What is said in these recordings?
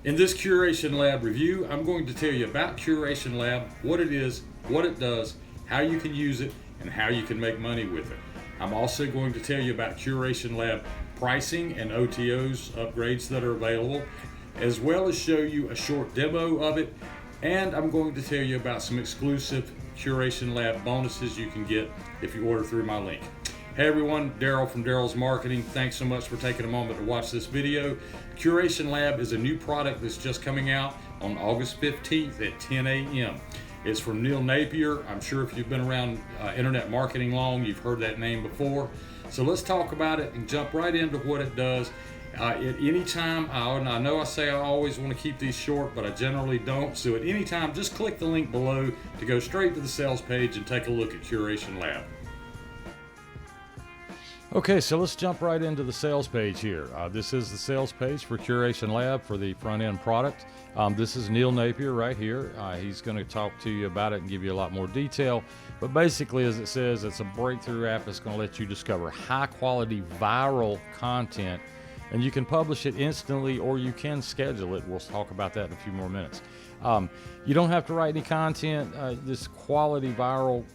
In this Curation Lab review, I'm going to tell you about Curation Lab, what it is, what it does, how you can use it, and how you can make money with it. I'm also going to tell you about Curation Lab pricing and OTOs upgrades that are available, as well as show you a short demo of it, and I'm going to tell you about some exclusive Curation Lab bonuses you can get if you order through my link. Hey everyone, Daryl from Daryl's Marketing. Thanks so much for taking a moment to watch this video. Curation Lab is a new product that's just coming out on August 15th at 10 a.m. It's from Neil Napier. I'm sure if you've been around internet marketing long, you've heard that name before. So let's talk about it and jump right into what it does. At any time, I know I say I always want to keep these short, but I generally don't. So at any time, just click the link below to go straight to the sales page and take a look at Curation Lab. Okay, so let's jump right into the sales page here. This is the sales page for Curation Lab for the front end product. This is Neil Napier right here. He's going to talk to you about it and give you a lot more detail. But basically, as it says, it's a breakthrough app that's going to let you discover high quality viral content, and you can publish it instantly or you can schedule it. We'll talk about that in a few more minutes. You don't have to write any content. This quality viral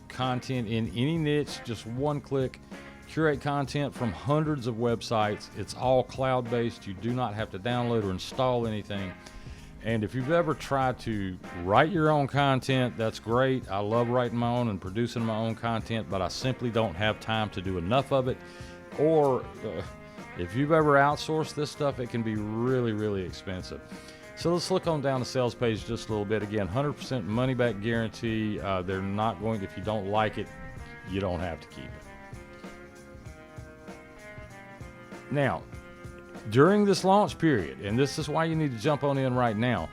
content in any niche, just one click. Curate content from hundreds of websites. It's all cloud-based. You do not have to download or install anything. And if you've ever tried to write your own content, that's great. I love writing my own and producing my own content, but I simply don't have time to do enough of it. Or if you've ever outsourced this stuff, it can be really, really expensive. So let's look on down the sales page just a little bit. Again, 100% money back guarantee. They're not going, if you don't like it, you don't have to keep it. Now, during this launch period, and this is why you need to jump on in right now,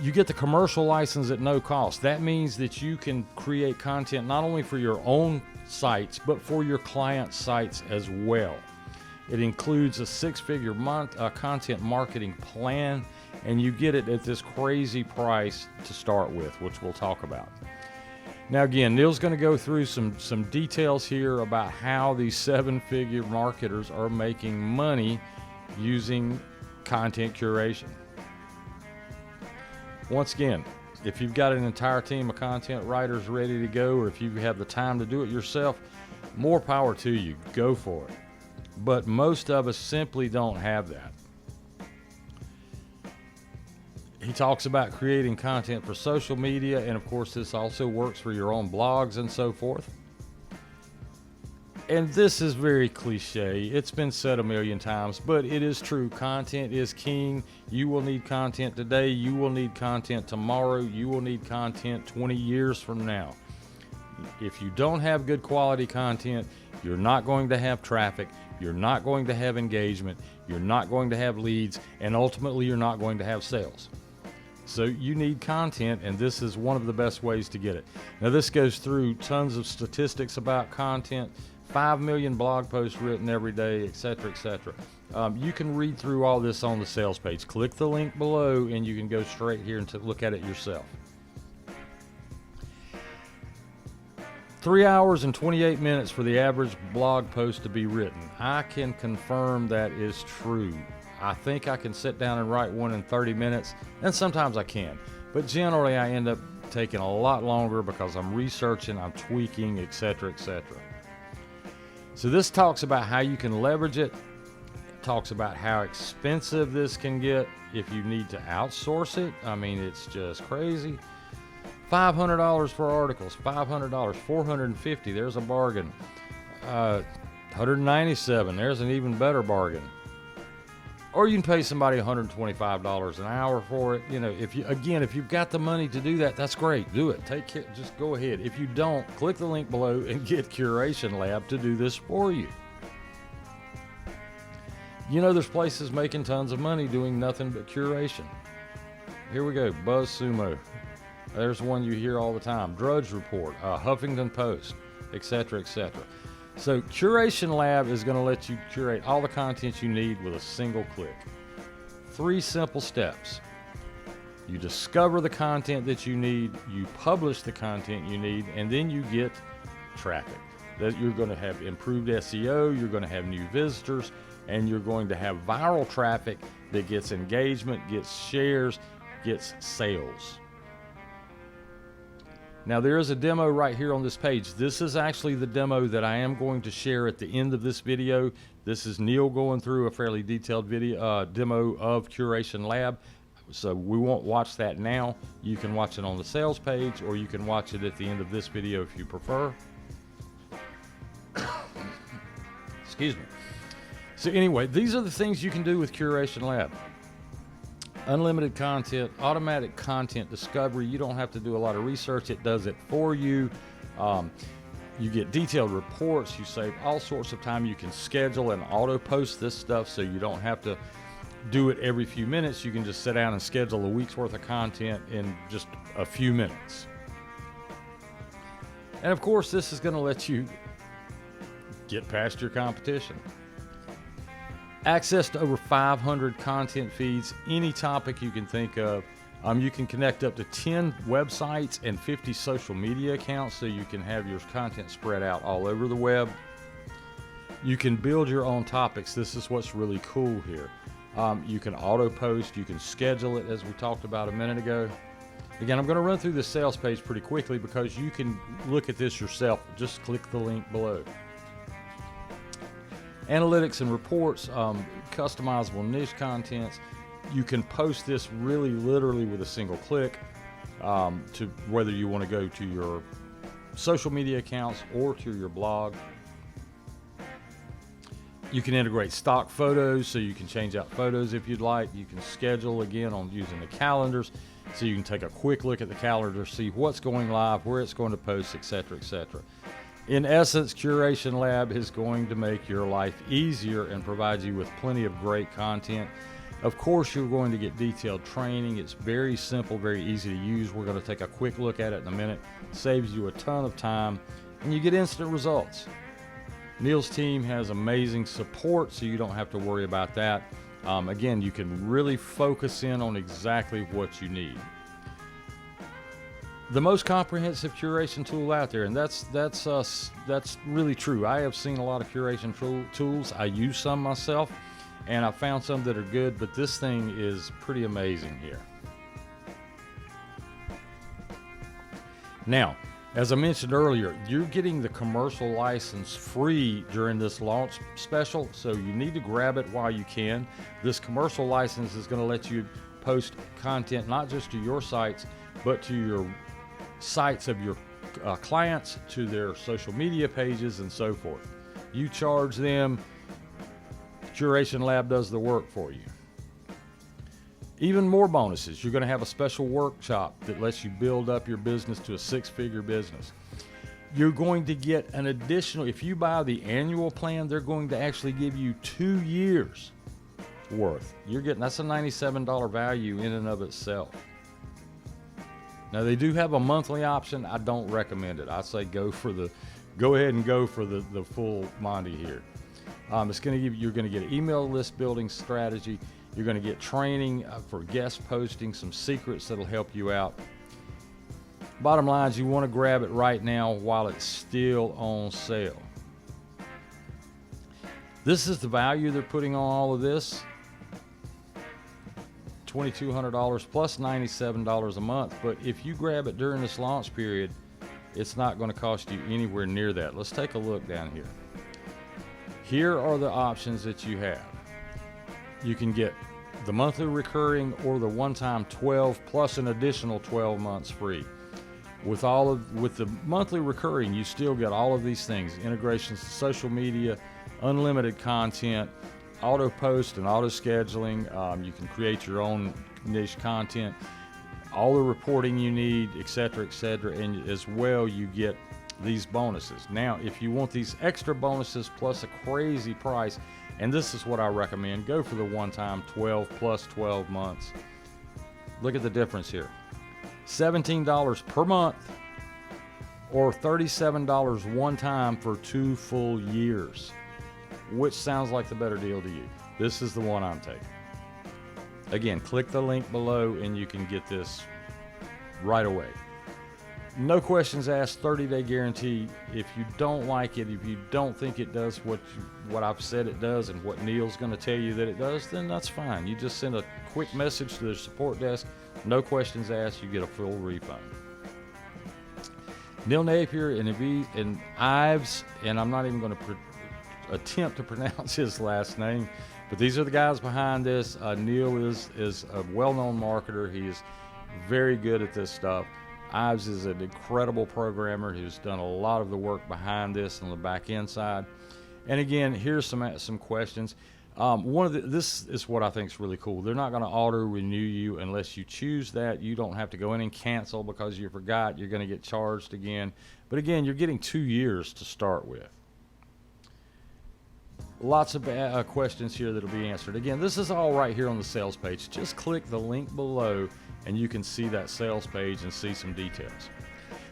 you get the commercial license at no cost. That means that you can create content not only for your own sites, but for your client sites as well. It includes a six-figure month content marketing plan, and you get it at this crazy price to start with, which we'll talk about. Now again, Neil's going to go through some details here about how these seven-figure marketers are making money using content curation. Once again, if you've got an entire team of content writers ready to go, or if you have the time to do it yourself, more power to you. Go for it. But most of us simply don't have that. He talks about creating content for social media, and of course this also works for your own blogs and so forth. And this is very cliche. It's been said a million times, but it is true. Content is king. You will need content today. You will need content tomorrow. You will need content 20 years from now. If you don't have good quality content, you're not going to have traffic. You're not going to have engagement. You're not going to have leads, and ultimately you're not going to have sales. So you need content, and this is one of the best ways to get it. Now this goes through tons of statistics about content, 5 million blog posts written every day, etc., etc. You can read through all this on the sales page. Click the link below and you can go straight here and look at it yourself. 3 hours and 28 minutes for the average blog post to be written. I can confirm that is true. I think I can sit down and write one in 30 minutes, and sometimes I can. But generally I end up taking a lot longer because I'm researching, I'm tweaking, etc., etc. So this talks about how you can leverage it. It talks about how expensive this can get if you need to outsource it. I mean, it's just crazy. $500 for articles, $500, $450, there's a bargain. $197, there's an even better bargain. Or you can pay somebody $125 an hour for it. You know, if you've got the money to do that, that's great. Do it. Take care. Just go ahead. If you don't, click the link below and get Curation Lab to do this for you. You know, there's places making tons of money doing nothing but curation. Here we go. BuzzSumo. There's one you hear all the time. Drudge Report, Huffington Post, etc., etc. So Curation Lab is going to let you curate all the content you need with a single click. 3 simple steps. You discover the content that you need, you publish the content you need, and then you get traffic. That you're going to have improved SEO, you're going to have new visitors, and you're going to have viral traffic that gets engagement, gets shares, gets sales. Now there is a demo right here on this page. This is actually the demo that I am going to share at the end of this video. This is Neil going through a fairly detailed video demo of Curation Lab. So we won't watch that now. You can watch it on the sales page, or you can watch it at the end of this video if you prefer. Excuse me. So anyway, these are the things you can do with Curation Lab. Unlimited content, automatic content discovery. You don't have to do a lot of research. It does it for you. You get detailed reports. You save all sorts of time. You can schedule and auto post this stuff, so you don't have to do it every few minutes. You can just sit down and schedule a week's worth of content in just a few minutes. And of course, this is going to let you get past your competition. Access to over 500 content feeds, any topic you can think of. You can connect up to 10 websites and 50 social media accounts, so you can have your content spread out all over the web. You can build your own topics. This is what's really cool here. You can auto post, you can schedule it, as we talked about a minute ago. Again, I'm going to run through the sales page pretty quickly because you can look at this yourself. Just click the link below. Analytics and reports, customizable niche contents. You can post this really literally with a single click, to whether you want to go to your social media accounts or to your blog. You can integrate stock photos, so you can change out photos if you'd like. You can schedule again on using the calendars, so you can take a quick look at the calendar, see what's going live, where it's going to post, etc., etc. In essence, Curation Lab is going to make your life easier and provide you with plenty of great content. Of course, you're going to get detailed training. It's very simple, very easy to use. We're going to take a quick look at it in a minute. It saves you a ton of time, and you get instant results. Neil's team has amazing support, so you don't have to worry about that. Again, you can really focus in on exactly what you need. The most comprehensive curation tool out there, and that's really true. I have seen a lot of curation tools. I use some myself, and I found some that are good, but this thing is pretty amazing here. Now, as I mentioned earlier, you're getting the commercial license free during this launch special, so you need to grab it while you can. This commercial license is going to let you post content not just to your sites, but to your sites of your clients, to their social media pages, and so forth. You charge them, Curation Lab does the work for you. Even more bonuses. You're going to have a special workshop that lets you build up your business to a six-figure business. You're going to get an additional, if you buy the annual plan, they're going to actually give you 2 years worth. That's a $97 value in and of itself. Now they do have a monthly option. I don't recommend it. I say go ahead and go for the full Monty here. It's going to give you're going to get an email list building strategy. You're going to get training for guest posting, some secrets that'll help you out. Bottom line is you want to grab it right now while it's still on sale. This is the value they're putting on all of this. $2,200 plus $97 a month. But if you grab it during this launch period, it's not going to cost you anywhere near that. Let's take a look down here. Here are the options that you have. You can get the monthly recurring or the one-time 12 plus an additional 12 months free. With the monthly recurring, you still get all of these things: integrations to social media, unlimited content, auto post and auto scheduling. You can create your own niche content, all the reporting you need, etc., etc., and as well you get these bonuses. Now, if you want these extra bonuses plus a crazy price, and this is what I recommend, go for the one-time 12 plus 12 months. Look at the difference here. $17 per month or $37 one time for 2 full years. Which sounds like the better deal to you? This is the one I'm taking. Again, click the link below and you can get this right away. No questions asked, 30-day guarantee. If you don't like it, if you don't think it does what I've said it does and what Neil's going to tell you that it does, then that's fine. You just send a quick message to the support desk. No questions asked. You get a full refund. Neil Napier and Ives, and I'm not even going to attempt to pronounce his last name, but these are the guys behind this. Neil is a well-known marketer. He is very good at this stuff. Ives is an incredible programmer who's done a lot of the work behind this on the back end side. And again, here's some questions. This is what I think is really cool. They're not going to auto renew you unless you choose that. You don't have to go in and cancel because you forgot. You're going to get charged again. But again, you're getting 2 years to start with. Lots of questions here that'll be answered. Again, this is all right here on the sales page. Just click the link below and you can see that sales page and see some details.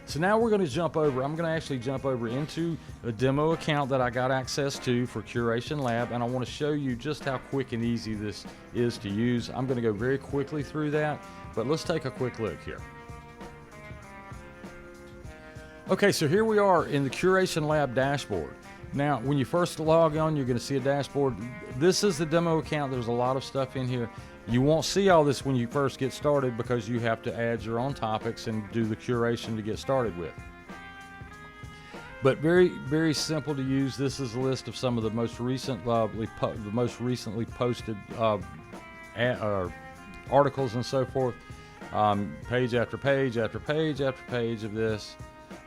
So now we're going to jump over. I'm going to actually jump over into a demo account that I got access to for Curation Lab, and I want to show you just how quick and easy this is to use. I'm going to go very quickly through that, but let's take a quick look here. Okay, so here we are in the Curation Lab dashboard. Now, when you first log on, you're going to see a dashboard. This is the demo account. There's a lot of stuff in here. You won't see all this when you first get started because you have to add your own topics and do the curation to get started with. But very, very simple to use. This is a list of some of the most recently posted articles and so forth. Page after page after page after page of this.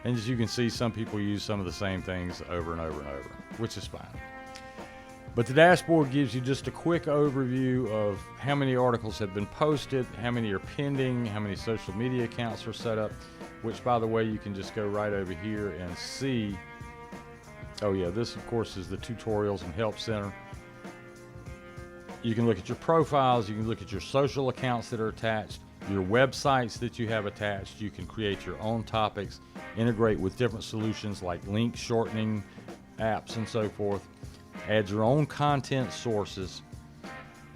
And as you can see, some people use some of the same things over and over and over, which is fine. But the dashboard gives you just a quick overview of how many articles have been posted, how many are pending, how many social media accounts are set up, which, by the way, you can just go right over here and see. Oh yeah, this of course is the tutorials and help center. You can look at your profiles, you can look at your social accounts that are attached, your websites that you have attached. You can create your own topics, integrate with different solutions like link shortening apps and so forth. Add your own content sources.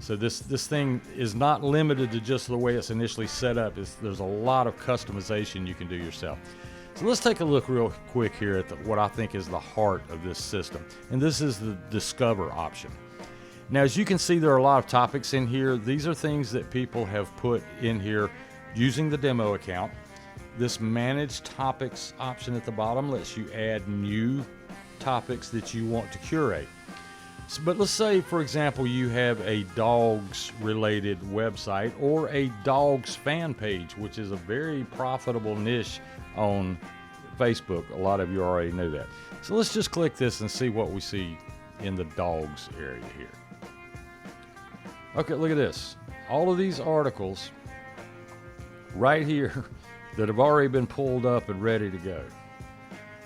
So this thing is not limited to just the way it's initially set up. There's a lot of customization you can do yourself. So let's take a look real quick here at what I think is the heart of this system. And this is the Discover option. Now, as you can see, there are a lot of topics in here. These are things that people have put in here using the demo account. This Manage Topics option at the bottom lets you add new topics that you want to curate. But let's say, for example, you have a dogs related website or a dogs fan page, which is a very profitable niche on Facebook. A lot of you already know that. So let's just click this and see what we see in the dogs area here. Okay, look at this. All of these articles right here that have already been pulled up and ready to go.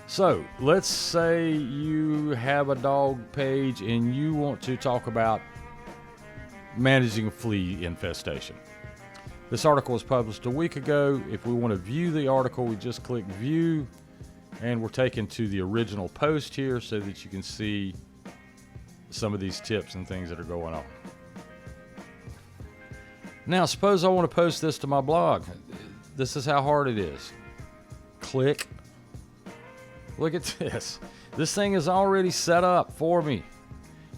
So let's say you have a dog page and you want to talk about managing flea infestation. This article was published a week ago. If we want to view the article, we just click view and we're taken to the original post here so that you can see some of these tips and things that are going on. Now, suppose I want to post this to my blog. This is how hard it is. Click. Look at this. This thing is already set up for me.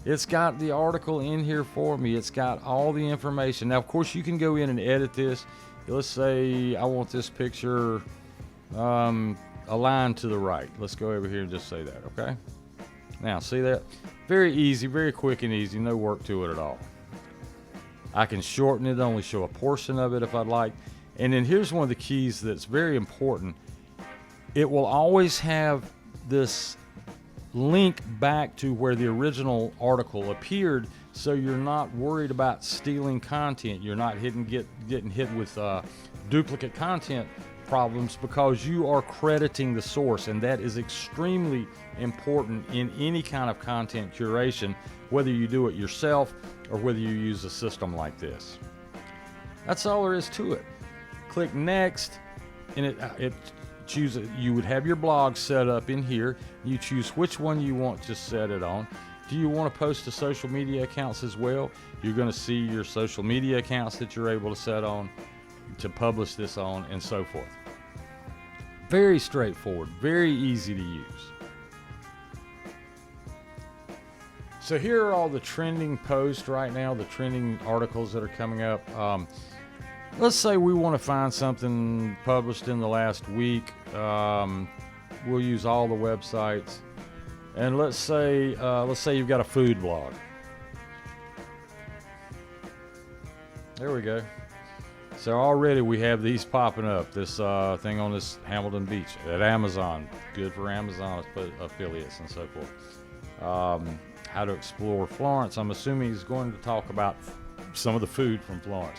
It's got the article in here for me. It's got all the information. Now, of course, you can go in and edit this. Let's say I want this picture aligned to the right. Let's go over here and just say that, okay? Now, see that? Very easy, very quick and easy. No work to it at all. I can shorten it, only show a portion of it if I'd like. And then here's one of the keys that's very important. It will always have this link back to where the original article appeared, so you're not worried about stealing content. You're not getting hit with duplicate content problems because you are crediting the source, and that is extremely important in any kind of content curation, whether you do it yourself or whether you use a system like this. That's all there is to it. Click next, and it chooses. You would have your blog set up in here. You choose which one you want to set it on. Do you want to post to social media accounts as well? You're going to see your social media accounts that you're able to set on, to publish this on, and so forth. Very straightforward, very easy to use. So here are all the trending posts right now, the trending articles that are coming up. Let's say we want to find something published in the last week. We'll use all the websites. And let's say you've got a food blog. There we go. So already we have these popping up. This thing on this Hamilton Beach at Amazon. Good for Amazon affiliates and so forth. How to explore Florence. I'm assuming he's going to talk about some of the food from Florence.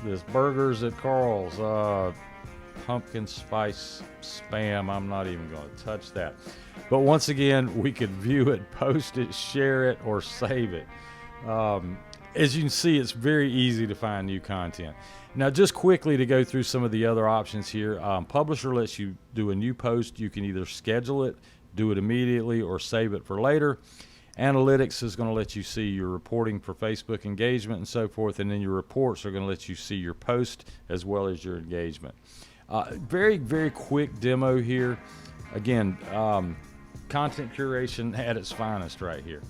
This burgers at Carl's. Pumpkin spice spam. I'm not even going to touch that. But once again, we could view it, post it, share it, or save it. As you can see, it's very easy to find new content. Now, just quickly to go through some of the other options here. Publisher lets you do a new post. You can either schedule it, do it immediately, or save it for later. Analytics is going to let you see your reporting for Facebook engagement and so forth, and then your reports are going to let you see your post as well as your engagement. Very, very quick demo here. Again, content curation at its finest right here.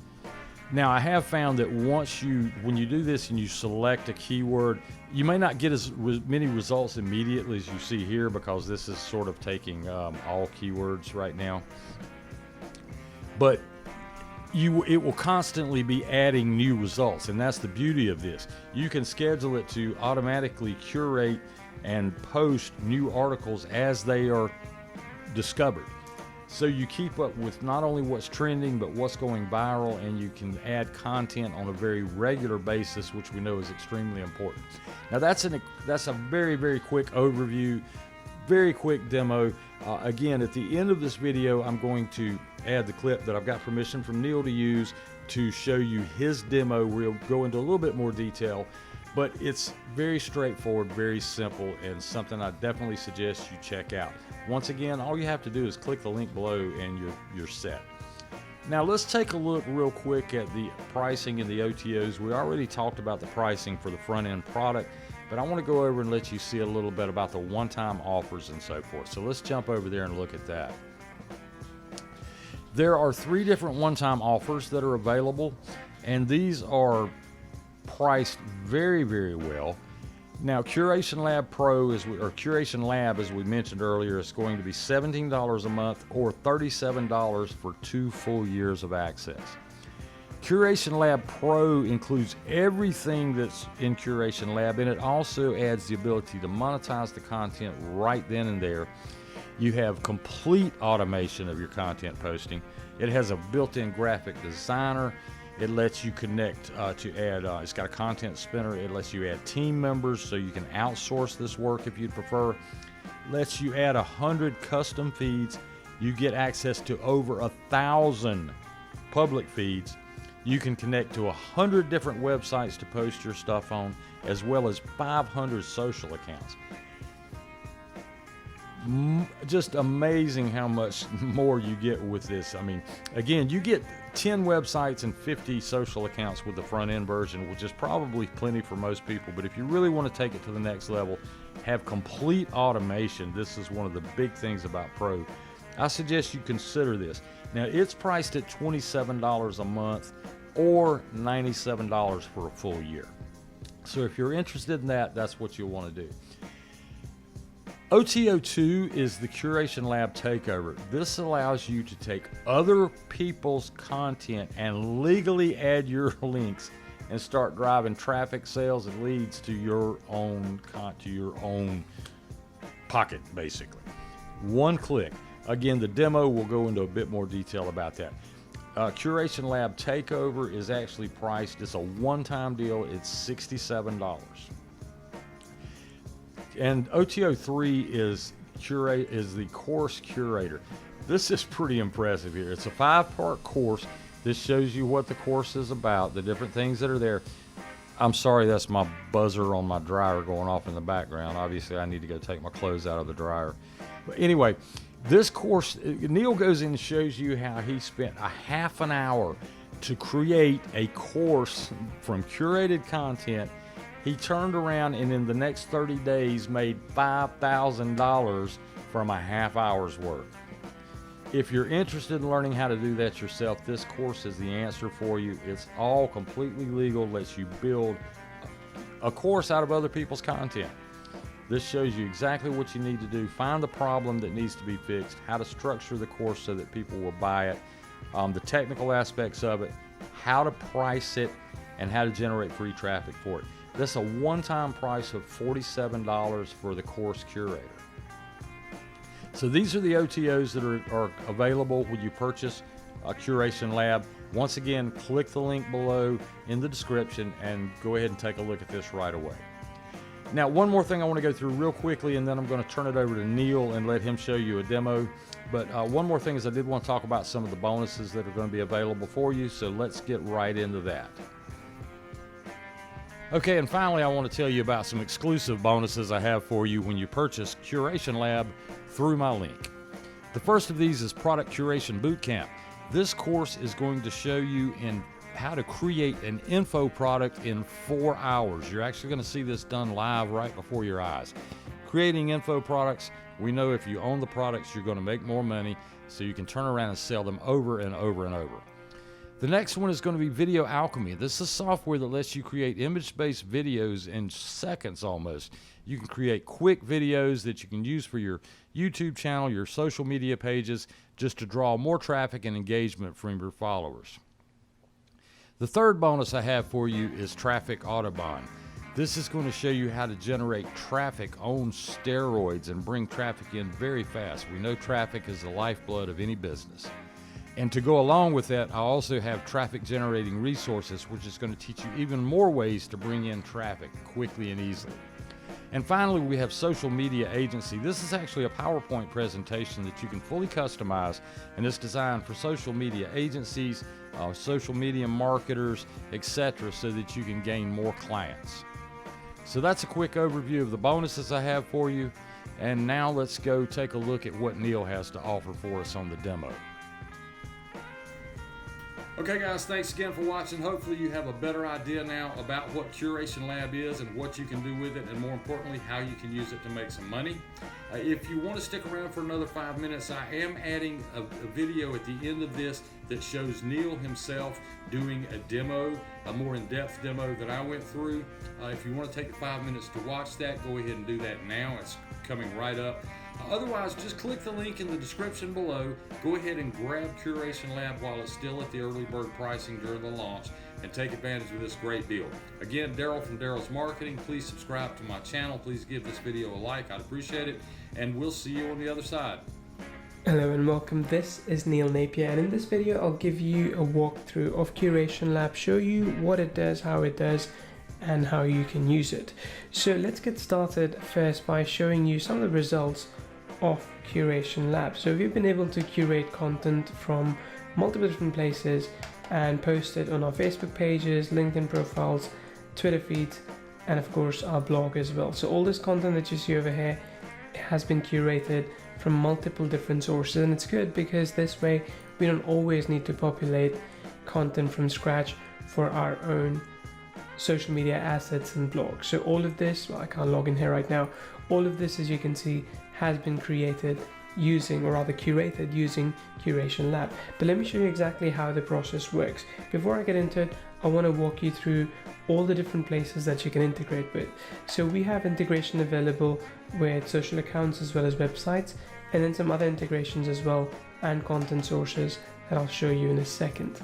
Now, I have found that when you do this and you select a keyword, you may not get as many results immediately as you see here, because this is sort of taking all keywords right now. But it will constantly be adding new results, and that's the beauty of this. You can schedule it to automatically curate and post new articles as they are discovered. So you keep up with not only what's trending, but what's going viral, and you can add content on a very regular basis, which we know is extremely important. Now that's a very, very quick overview, very quick demo. Again, at the end of this video, I'm going to add the clip that I've got permission from Neil to use to show you his demo. We'll go into a little bit more detail, but it's very straightforward, very simple, and something I definitely suggest you check out. Once again, all you have to do is click the link below and you're set. Now let's take a look real quick at the pricing and the OTOs. We already talked about the pricing for the front end product, but I want to go over and let you see a little bit about the one-time offers and so forth. So let's jump over there and look at that. There are 3 different one-time offers that are available, and these are priced very, very well. Now, Curation Lab Pro Curation Lab, as we mentioned earlier, is going to be $17 a month or $37 for 2 full years of access. Curation Lab Pro includes everything that's in Curation Lab, and it also adds the ability to monetize the content right then and there. You have complete automation of your content posting. It has a built-in graphic designer. It lets you connect to add, it's got a content spinner. It lets you add team members so you can outsource this work if you'd prefer. Lets you add 100 custom feeds. You get access to over 1,000 public feeds. You can connect to 100 different websites to post your stuff on, as well as 500 social accounts. Just amazing how much more you get with this. I mean, again, you get 10 websites and 50 social accounts with the front end version, which is probably plenty for most people. But if you really want to take it to the next level, have complete automation, this is one of the big things about Pro. I suggest you consider this. Now, it's priced at $27 a month or $97 for a full year. So if you're interested in that, that's what you'll want to do. OTO 2 is the Curation Lab Takeover. This allows you to take other people's content and legally add your links and start driving traffic, sales, and leads to your own pocket, basically. One click. Again, the demo will go into a bit more detail about that. Curation Lab Takeover is actually priced, it's a one-time deal, it's $67. And OTO 3 is the course curator. This is pretty impressive here. It's a 5-part course. This shows you what the course is about, the different things that are there. I'm sorry, that's my buzzer on my dryer going off in the background. Obviously, I need to go take my clothes out of the dryer. But anyway, this course, Neil goes in and shows you how he spent a half an hour to create a course from curated content. He turned around and in the next 30 days made $5,000 from a half hour's work. If you're interested in learning how to do that yourself, this course is the answer for you. It's all completely legal, lets you build a course out of other people's content. This shows you exactly what you need to do, find the problem that needs to be fixed, how to structure the course so that people will buy it, the technical aspects of it, how to price it, and how to generate free traffic for it. This is a one-time price of $47 for the course curator. So these are the OTOs that are available when you purchase a Curation Lab. Once again, click the link below in the description and go ahead and take a look at this right away. Now, one more thing I want to go through real quickly, and then I'm going to turn it over to Neil and let him show you a demo. But one more thing is I did want to talk about some of the bonuses that are going to be available for you, so let's get right into that. Okay, and finally I want to tell you about some exclusive bonuses I have for you when you purchase Curation Lab through my link. The first of these is Product Curation Bootcamp. This course is going to show you in how to create an info product in 4 hours. You're actually going to see this done live right before your eyes. Creating info products, we know if you own the products, you're going to make more money, so you can turn around and sell them over and over and over. The next one is going to be Video Alchemy. This is software that lets you create image-based videos in seconds almost. You can create quick videos that you can use for your YouTube channel, your social media pages, just to draw more traffic and engagement from your followers. The third bonus I have for you is Traffic Autobahn. This is going to show you how to generate traffic on steroids and bring traffic in very fast. We know traffic is the lifeblood of any business. And to go along with that, I also have traffic generating resources, which is going to teach you even more ways to bring in traffic quickly and easily. And finally, we have Social Media Agency. This is actually a PowerPoint presentation that you can fully customize, and it's designed for social media agencies, social media marketers, etc., so that you can gain more clients. So that's a quick overview of the bonuses I have for you. And now let's go take a look at what Neil has to offer for us on the demo. Okay guys, thanks again for watching. Hopefully you have a better idea now about what Curation Lab is and what you can do with it, and more importantly, how you can use it to make some money. If you want to stick around for another 5 minutes, I am adding a video at the end of this that shows Neil himself doing a demo, a more in-depth demo that I went through. If you want to take 5 minutes to watch that, go ahead and do that now. It's coming right up. Otherwise, just click the link in the description below. Go ahead and grab Curation Lab while it's still at the early bird pricing during the launch and take advantage of this great deal. Again, Daryl from Daryl's Marketing. Please subscribe to my channel. Please give this video a like. I'd appreciate it. And we'll see you on the other side. Hello and welcome. This is Neil Napier, and in this video I'll give you a walkthrough of Curation Lab, show you what it does, how it does, and how you can use it. So let's get started first by showing you some of the results of Curation Lab. So we've been able to curate content from multiple different places and post it on our Facebook pages, LinkedIn profiles, Twitter feeds, and of course our blog as well. So all this content that you see over here has been curated from multiple different sources, and it's good because this way we don't always need to populate content from scratch for our own social media assets and blogs. So all of this, well, I can't log in here right now, all of this, as you can see, has been created using, or rather curated using, Curation Lab. But let me show you exactly how the process works. Before I get into it, I want to walk you through all the different places that you can integrate with. So we have integration available with social accounts as well as websites, and then some other integrations as well, and content sources that I'll show you in a second.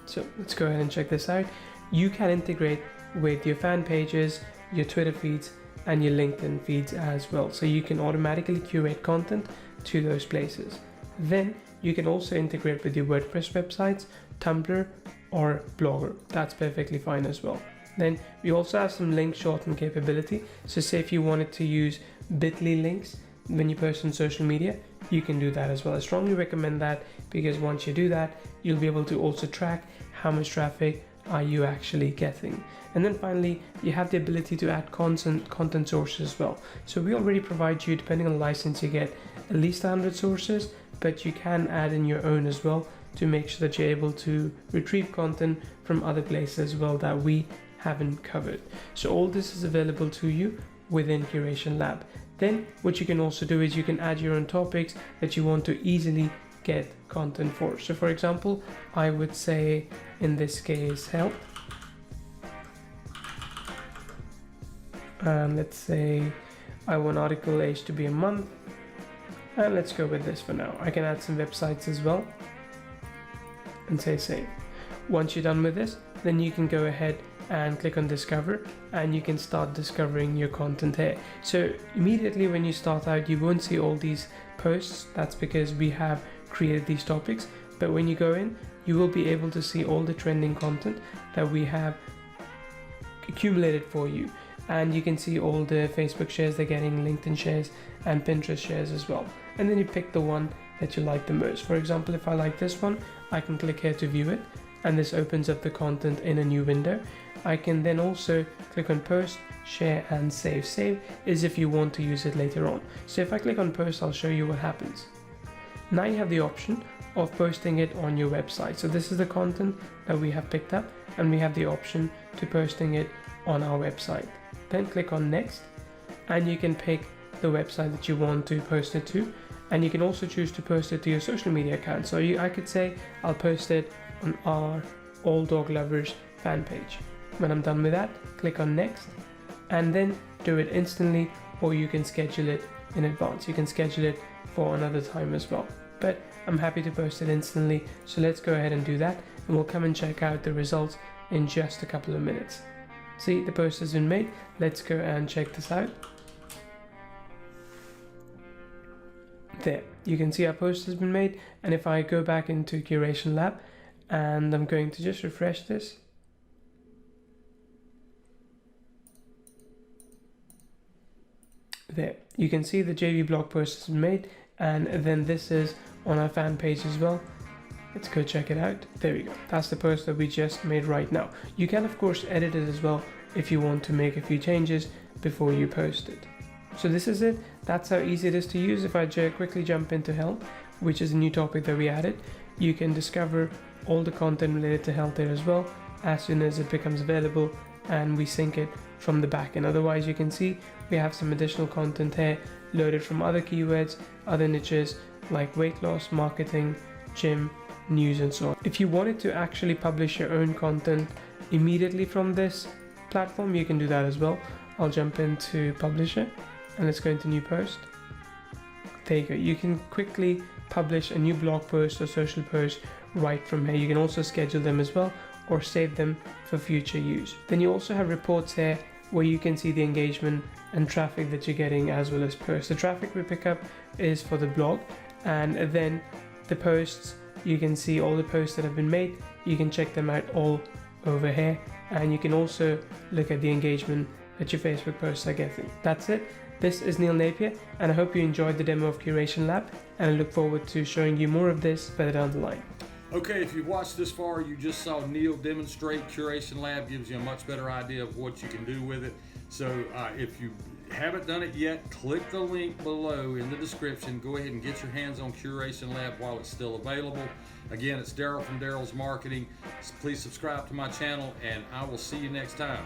So let's go ahead and check this out. You can integrate with your fan pages, your Twitter feeds, and your LinkedIn feeds as well. So you can automatically curate content to those places. Then you can also integrate with your WordPress websites, Tumblr, or Blogger. That's perfectly fine as well. Then we also have some link shorten capability. So say if you wanted to use bit.ly links when you post on social media, you can do that as well. I strongly recommend that, because once you do that, you'll be able to also track how much traffic are you actually getting. And then finally, you have the ability to add content sources as well. So we already provide you, depending on the license, you get at least 100 sources, but you can add in your own as well to make sure that you're able to retrieve content from other places as well that we haven't covered. So all this is available to you within Curation Lab. Then what you can also do is you can add your own topics that you want to easily get content for. So for example, I would say in this case health, and let's say I want article age to be a month, and let's go with this for now. I can add some websites as well and say save. Once you're done with this, then you can go ahead and click on discover, and you can start discovering your content here. So immediately when you start out, you won't see all these posts. That's because we have created these topics, but when you go in, you will be able to see all the trending content that we have accumulated for you. And you can see all the Facebook shares they're getting, LinkedIn shares, and Pinterest shares as well. And then you pick the one that you like the most. For example, if I like this one, I can click here to view it, and this opens up the content in a new window. I can then also click on post, share, and save. Save is if you want to use it later on. So if I click on post, I'll show you what happens. Now you have the option of posting it on your website. So this is the content that we have picked up, and we have the option to posting it on our website. Then click on next, and you can pick the website that you want to post it to, and you can also choose to post it to your social media account. So I could say I'll post it on our All Dog Lovers fan page. When I'm done with that, click on next, and then do it instantly, or you can schedule it in advance. You can schedule it for another time as well, but I'm happy to post it instantly, so let's go ahead and do that, and we'll come and check out the results in just a couple of minutes. See, the post has been made. Let's go and check this out. There, you can see our post has been made, and if I go back into Curation Lab, and I'm going to just refresh this, there, you can see the JV blog post has been made, and then this is on our fan page as well. Let's go check it out. There we go. That's the post that we just made right now. You can of course edit it as well if you want to make a few changes before you post it. So this is it. That's how easy it is to use. If I quickly jump into health, which is a new topic that we added, you can discover all the content related to health there as well as soon as it becomes available, and we sync it from the back end. Otherwise, you can see we have some additional content here loaded from other keywords, other niches like weight loss, marketing, gym, news, and so on. If you wanted to actually publish your own content immediately from this platform, you can do that as well. I'll jump into publisher, and let's go into new post. There you go. You can quickly publish a new blog post or social post right from here. You can also schedule them as well, or save them for future use. Then you also have reports here where you can see the engagement and traffic that you're getting, as well as posts. The traffic we pick up is for the blog, and then the posts, you can see all the posts that have been made. You can check them out all over here, and you can also look at the engagement that your Facebook posts are getting. That's it. This is Neil Napier, and I hope you enjoyed the demo of Curation Lab, and I look forward to showing you more of this further down the line. Okay, if you've watched this far, you just saw Neil demonstrate. Curation Lab gives you a much better idea of what you can do with it. So if you haven't done it yet, click the link below in the description. Go ahead and get your hands on Curation Lab while it's still available. Again, it's Daryl from Daryl's Marketing. Please subscribe to my channel, and I will see you next time.